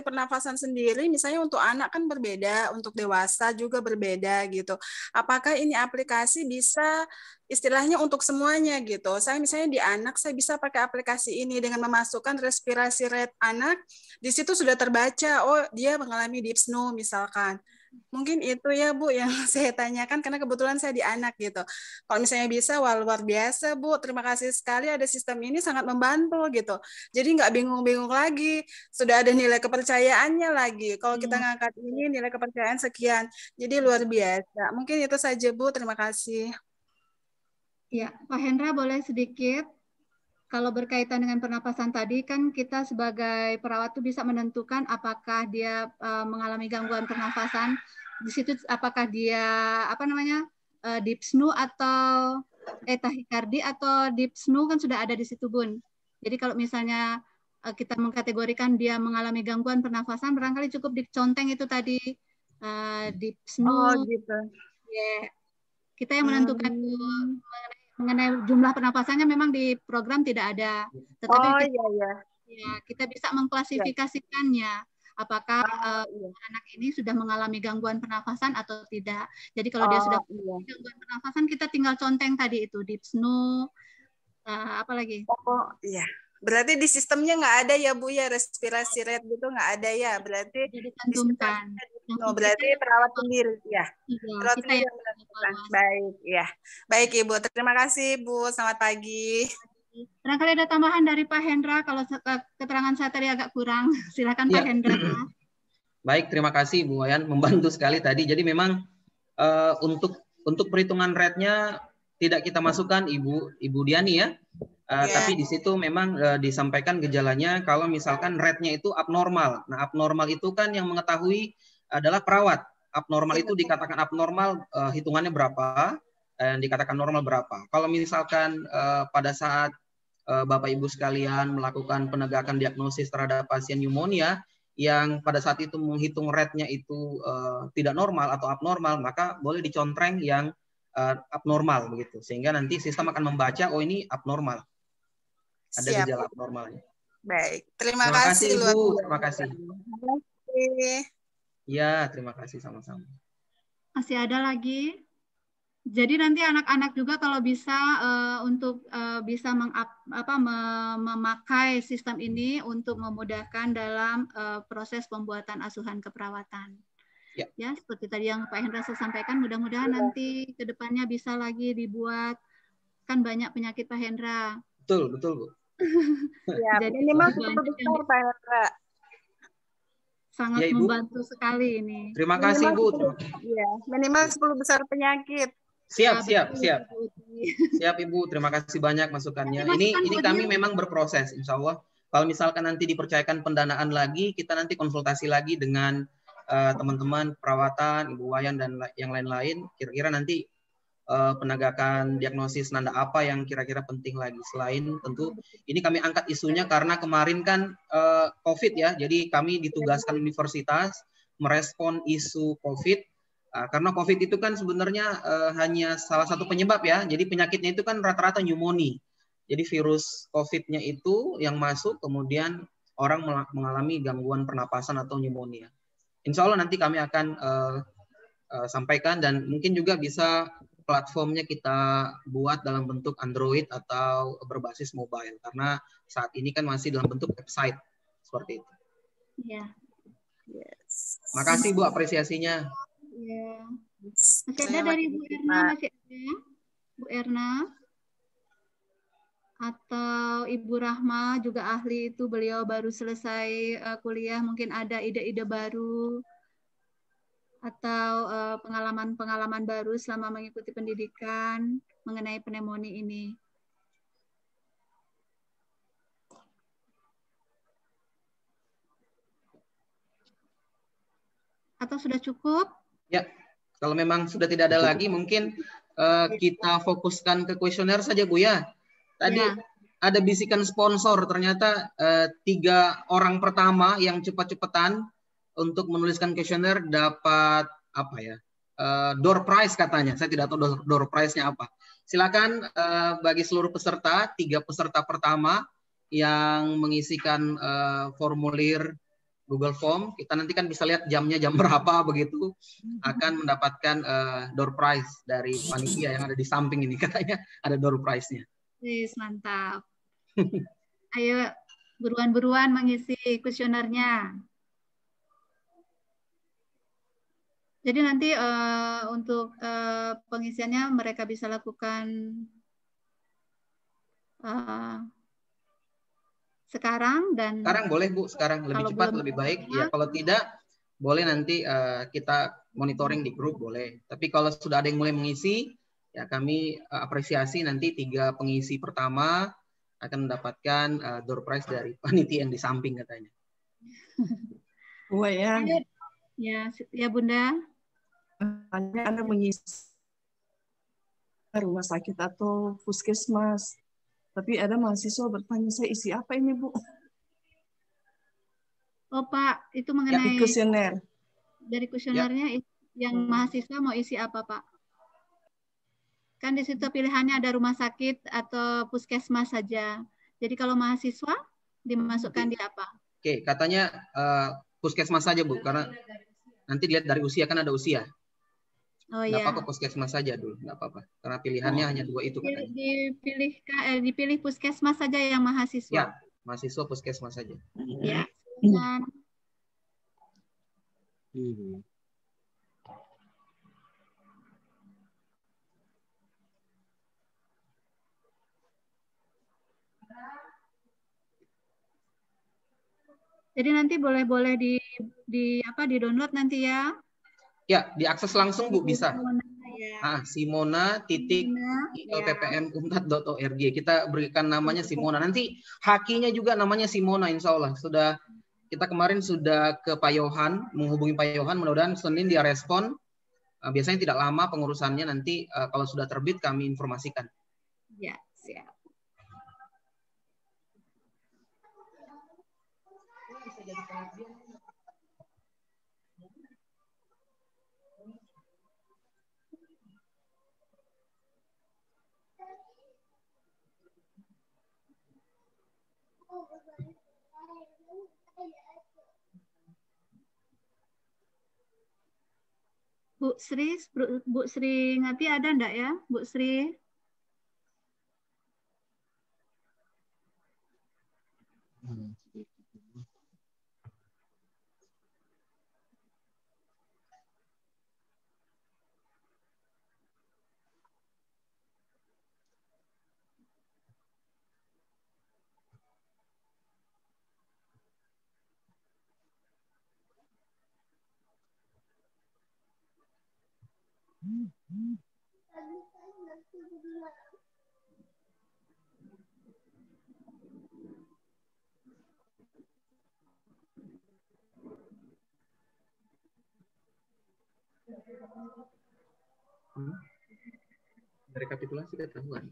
pernafasan sendiri, misalnya untuk anak kan berbeda, untuk dewasa juga berbeda gitu. Apakah ini aplikasi bisa istilahnya untuk semuanya gitu? Saya misalnya di anak, saya bisa pakai aplikasi ini dengan memasukkan respirasi rate anak, di situ sudah terbaca, oh dia mengalami dyspnea misalkan. Mungkin itu ya Bu yang saya tanyakan karena kebetulan saya di anak gitu. Kalau misalnya bisa, wah luar biasa Bu. Terima kasih sekali ada sistem ini sangat membantu gitu. Jadi nggak bingung-bingung lagi. Sudah ada nilai kepercayaannya lagi. Kalau kita ngangkat ini nilai kepercayaan sekian. Jadi luar biasa. Mungkin itu saja Bu. Terima kasih. Ya, Pak Hendra boleh sedikit. Kalau berkaitan dengan pernapasan tadi, kan kita sebagai perawat itu bisa menentukan apakah dia mengalami gangguan pernapasan. Di situ apakah dia dyspnea atau tahikardi atau dyspnea kan sudah ada di situ Bun. Jadi kalau misalnya kita mengkategorikan dia mengalami gangguan pernafasan, barangkali cukup diconteng itu tadi dyspnea. Oh gitu. Yeah. Kita yang menentukan mengenai mengenai jumlah pernapasannya memang di program tidak ada, tetapi Oh kita, iya. ya, kita bisa mengklasifikasikannya apakah anak ini sudah mengalami gangguan pernafasan atau tidak. Jadi kalau dia sudah mengalami gangguan pernafasan, kita tinggal conteng tadi itu dyspnea, apa lagi? Oh iya. Berarti di sistemnya nggak ada ya Bu ya, respirasi rate gitu nggak ada ya. Berarti dicantumkan. Berarti perawat sendiri ya. Iya, Perawat kita sendiri yang yang menentukan. Baik ya. Baik Ibu, terima kasih Bu. Selamat pagi. Barangkali ada tambahan dari Pak Hendra, kalau keterangan saya tadi agak kurang. Silakan Pak Hendra. Baik, terima kasih Bu Wayan, membantu sekali tadi. Jadi memang untuk perhitungan rate-nya tidak kita masukkan Ibu Diani ya. Tapi di situ memang disampaikan gejalanya kalau misalkan rate-nya itu abnormal. Nah, abnormal itu kan yang mengetahui adalah perawat. Abnormal itu dikatakan abnormal, hitungannya berapa, dikatakan normal berapa. Kalau misalkan pada saat Bapak Ibu sekalian melakukan penegakan diagnosis terhadap pasien pneumonia yang pada saat itu menghitung rate-nya itu tidak normal atau abnormal, maka boleh dicontreng yang abnormal begitu. Sehingga nanti sistem akan membaca, oh ini abnormal. Ada gejala abnormalnya. Baik, terima kasih Ibu. Terima kasih. Ya, terima kasih sama-sama. Masih ada lagi? Jadi nanti anak-anak juga kalau bisa untuk bisa memakai sistem ini untuk memudahkan dalam proses pembuatan asuhan keperawatan. Ya, seperti tadi yang Pak Hendra sampaikan, mudah-mudahan nanti ke depannya bisa lagi dibuat, kan banyak penyakit Pak Hendra. Betul Bu. Ya, jadi minimal 10 besar Pak Hendra. Sangat membantu sekali ini. Terima kasih Bu. Iya, minimal 10 besar penyakit. Siap Ibu, terima kasih banyak masukannya. Ini kami memang berproses, insya Allah. Kalau misalkan nanti dipercayakan pendanaan lagi, kita nanti konsultasi lagi dengan teman-teman perawatan, Ibu Wayan dan yang lain-lain. Kira-kira nanti penegakan diagnosis nanda apa yang kira-kira penting lagi. Selain tentu ini kami angkat isunya karena kemarin kan COVID ya, jadi kami ditugaskan universitas merespon isu COVID. Karena COVID itu kan sebenarnya hanya salah satu penyebab ya. Jadi penyakitnya itu kan rata-rata pneumonia. Jadi virus COVID-nya itu yang masuk, kemudian orang mengalami gangguan pernapasan atau pneumonia. Insya Allah nanti kami akan sampaikan dan mungkin juga bisa platformnya kita buat dalam bentuk Android atau berbasis mobile. Karena saat ini kan masih dalam bentuk website seperti itu. Ya. Makasih Bu apresiasinya. Ya. Masih ada dari Bu Erna, masih ada Bu Erna atau Ibu Rahma juga ahli itu, beliau baru selesai kuliah, mungkin ada ide-ide baru atau pengalaman-pengalaman baru selama mengikuti pendidikan mengenai pneumonia ini. Atau sudah cukup? Ya, kalau memang sudah tidak ada lagi, mungkin kita fokuskan ke kuesioner saja Bu ya. Tadi ada bisikan sponsor, ternyata 3 orang pertama yang cepat-cepatan untuk menuliskan kuesioner dapat apa ya? Door prize katanya. Saya tidak tahu door prize-nya apa. Silakan bagi seluruh peserta, 3 peserta pertama yang mengisikan formulir Google Form, kita nanti kan bisa lihat jamnya jam berapa begitu, akan mendapatkan door prize dari panitia yang ada di samping ini, katanya ada door prize-nya. Yes, mantap. Ayo buruan-buruan mengisi kuesionernya. Jadi nanti untuk pengisiannya mereka bisa lakukan sekarang boleh Bu, sekarang lebih cepat lebih baik. Ya kalau tidak boleh nanti kita monitoring di grup boleh. Tapi kalau sudah ada yang mulai mengisi, ya kami apresiasi nanti 3 pengisi pertama akan mendapatkan door prize dari panitia yang di samping katanya. Wah ya. Ya Bunda. Anda mengisi rumah sakit atau puskesmas. Tapi ada mahasiswa bertanya, saya isi apa ini Bu? Oh Pak, itu mengenai kuesioner. Dari kuesionernya yang mahasiswa mau isi apa Pak? Kan di situ pilihannya ada rumah sakit atau puskesmas saja. Jadi kalau mahasiswa dimasukkan di apa? Oke, katanya puskesmas saja Bu, karena nanti lihat dari usia, kan ada usia. Oh Nggak ya. apa-apa puskesmas saja dulu, nggak apa-apa. Karena pilihannya hanya 2 itu katanya. Dipilih puskesmas saja yang mahasiswa. Ya, mahasiswa puskesmas saja. Ya. Dan jadi nanti boleh di download nanti ya. Ya, diakses langsung Bu, bisa. Ya. Simona.ppmunpad.org. Kita berikan namanya Simona. Nanti hakinya juga namanya Simona, insya Allah. Kita kemarin sudah ke Pak Yohan, menghubungi Pak Yohan. Mudah-mudahan Senin dia respon. Biasanya tidak lama pengurusannya. Nanti kalau sudah terbit kami informasikan. Ya, siap. Bu Sri Ngati ada enggak ya, Bu Sri? Rekapitulasi ketahuan.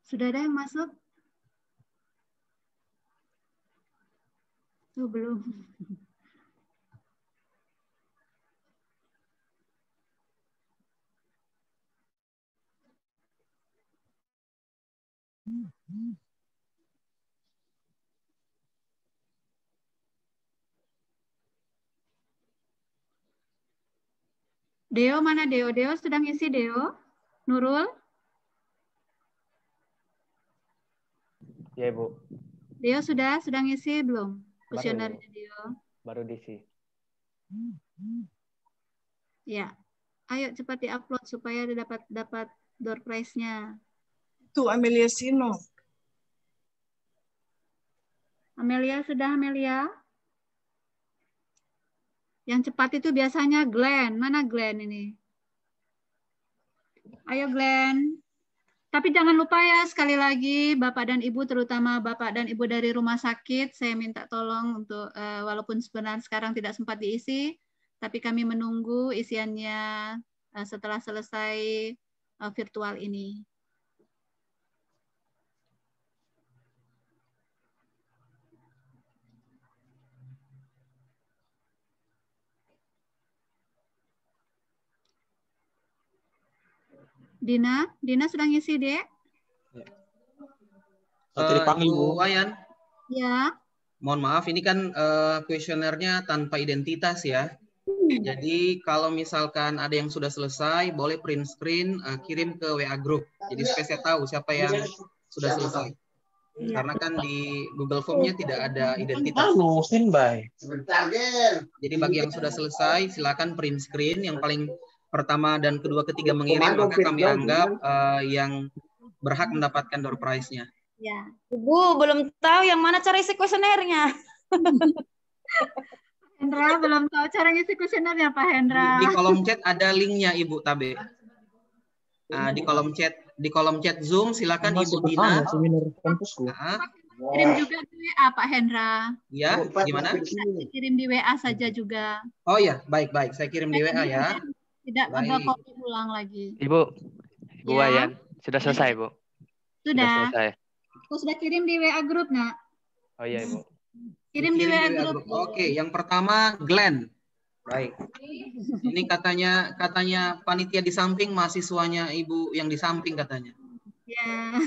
Sudah ada yang masuk? Tuh belum. Deo mana Deo? Deo sudah ngisi Deo? Nurul? Ya Ibu. Deo sudah ngisi belum? Kuesionernya Deo. Baru diisi. Ya. Ayo cepat diupload supaya dapat door prize-nya. Itu Amelia Sino. Amelia sudah Amelia? Yang cepat itu biasanya Glenn. Mana Glenn ini? Ayo Glenn. Tapi jangan lupa ya, sekali lagi Bapak dan Ibu, terutama Bapak dan Ibu dari rumah sakit, saya minta tolong untuk, walaupun sebenarnya sekarang tidak sempat diisi, tapi kami menunggu isiannya setelah selesai virtual ini. Dina sudah ngisi, Dek? Bu Wayan. Ya. Mohon maaf, ini kan kuesionernya tanpa identitas ya. Jadi kalau misalkan ada yang sudah selesai, boleh print screen, kirim ke WA Group. Jadi supaya saya tahu siapa yang sudah selesai. Karena kan di Google Form-nya tidak ada identitas. Jadi bagi yang sudah selesai, silakan print screen. Yang paling pertama dan kedua ketiga mengirim, maka kami anggap yang berhak mendapatkan door prize-nya. Ya. Ibu belum tahu yang mana cara isi kuesionernya. Hendra belum tahu cara ngisi kuesionernya, Pak Hendra. Di kolom chat ada linknya Ibu Tabe. Di kolom chat Zoom silakan Ibu Dina. kirim juga di WA Pak Hendra. Ya, gimana? Kirim di WA saja juga. Oh ya, baik. Saya kirim di WA ya. Tidak ada Baik. copy ulang lagi. Ibu Ya. Wayan, sudah selesai, Bu? Sudah. Selesai. Aku sudah kirim di WA grup, Nak. Oh iya, Ibu. Kirim di WA grup. Oke, yang pertama Glenn. Baik. Ini katanya panitia di samping, mahasiswanya Ibu yang di samping katanya. Ya.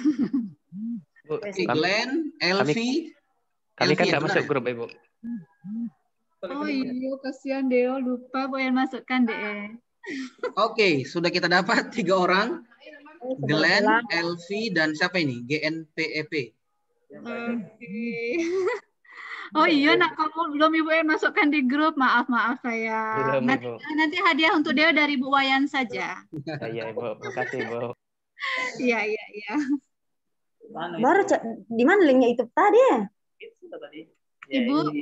Bu, Oke, Glenn, Elvi. Kami kan nggak benar masuk ya? grup, Ibu. Oh iya, kasihan Deo, lupa Bu yang masukkan deh. Oke, sudah kita dapat 3 orang. Glenn, Elvi, dan siapa ini? GNPEP. Oke. Oh iya, Nak, kamu belum Ibu yang masukkan di grup. Maaf saya. Belum, Ibu. Nanti hadiah untuk Deo dari Bu Wayan saja. Iya, Ibu. Makasih, Bu. Iya. Baru di mana linknya itu tadi ya? Ibu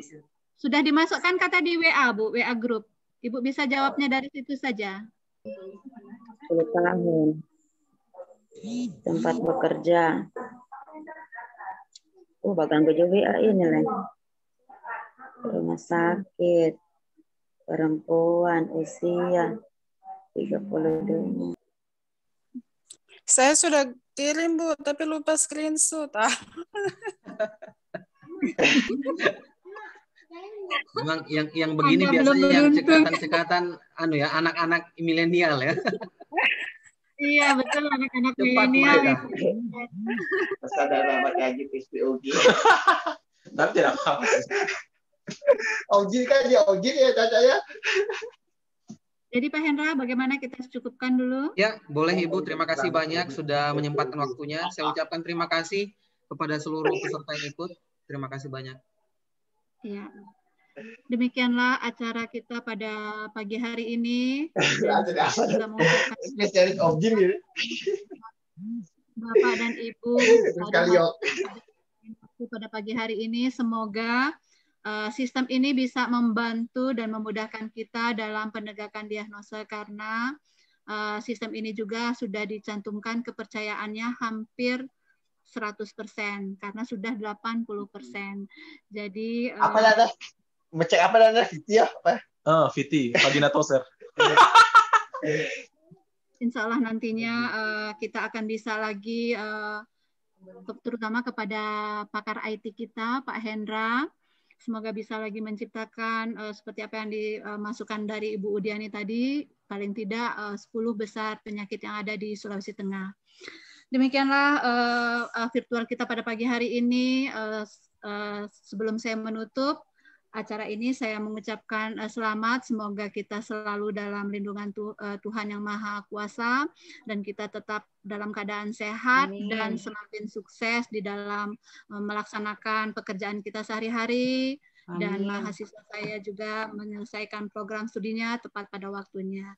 sudah dimasukkan kata di WA, Bu, WA grup. Ibu bisa jawabnya dari situ saja. 10 tahun. Tempat bekerja. Bahkan gue juga ini lah. Rumah sakit. Perempuan usia 32. Saya sudah kirim, Bu, tapi lupa screenshot. Memang yang begini Anda biasanya belum yang beruntung. cekatan ya, anak-anak milenial ya. Iya, betul, anak-anak Cepat milenial. mereka. Sadar pakai aja SPOG. Tapi tidak apa. Ojin kan ya, ojin ya Caca ya. Jadi Pak Hendra, bagaimana kita cukupkan dulu? Ya, boleh Ibu. Terima kasih banyak sudah menyempatkan waktunya. Saya ucapkan terima kasih kepada seluruh peserta yang ikut. Terima kasih banyak. Ya. Demikianlah acara kita pada pagi hari ini. Juga mengucapkan Spesialis ojin gitu. Bapak dan Ibu pada pagi hari ini, semoga sistem ini bisa membantu dan memudahkan kita dalam penegakan diagnosa, karena sistem ini juga sudah dicantumkan kepercayaannya hampir 100% karena sudah 80%. Jadi apa ada? Ngecek apa ada? Viti ya? Apa? Viti, vagina toser. Insya Allah nantinya kita akan bisa lagi terutama kepada pakar IT kita, Pak Hendra. Semoga bisa lagi menciptakan seperti apa yang dimasukkan dari Ibu Udiani tadi, paling tidak 10 besar penyakit yang ada di Sulawesi Tengah. Demikianlah virtual kita pada pagi hari ini. Sebelum saya menutup acara ini, saya mengucapkan selamat. Semoga kita selalu dalam lindungan Tuhan Yang Maha Kuasa, dan kita tetap dalam keadaan sehat. Amin. Dan semakin sukses di dalam melaksanakan pekerjaan kita sehari-hari. Dan mahasiswa saya juga menyelesaikan program studinya tepat pada waktunya.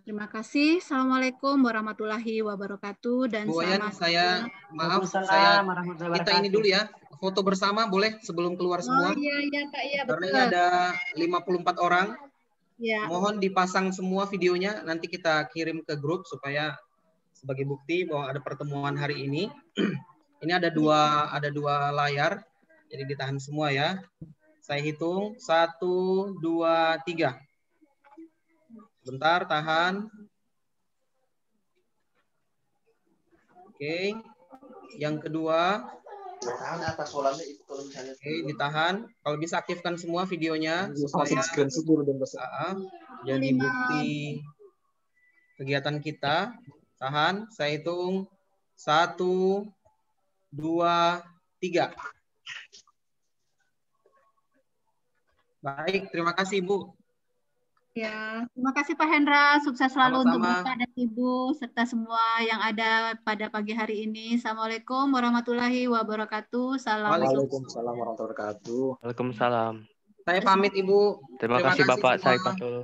Terima kasih. Assalamualaikum warahmatullahi wabarakatuh. Dan Bu Wayan, saya kita ini dulu ya. Foto bersama boleh sebelum keluar semua? Oh iya Pak, iya betul. Karena ada 54 orang. Ya. Mohon dipasang semua videonya, nanti kita kirim ke grup supaya sebagai bukti bahwa ada pertemuan hari ini. Ini ada dua layar, jadi ditahan semua ya. Saya hitung 1, 2, 3. Bentar, tahan. Oke. Yang kedua. Oke, ditahan. Kalau bisa aktifkan semua videonya supaya jadi bukti kegiatan kita. Tahan, saya hitung 1, 2, 3. Baik, terima kasih Bu. Ya, terima kasih Pak Hendra. Sukses selalu Sama-sama. untuk Bapak dan Ibu serta semua yang ada pada pagi hari ini. Assalamualaikum warahmatullahi wabarakatuh. Waalaikumsalam warahmatullahi wabarakatuh. Waalaikumsalam. Saya pamit Ibu. Terima kasih Bapak semua. saya Patul.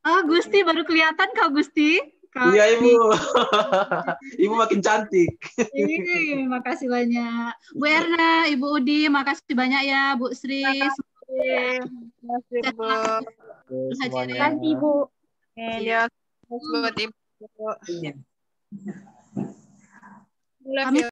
Oh, Gusti baru kelihatan kau Gusti. Iya Ibu. Ibu makin cantik. Terima kasih banyak. Bu Erna, Ibu Udi, makasih banyak ya. Bu Sri. Terima kasih, Bu. Terima kasih Bu. Ya, buat Ibu. Kami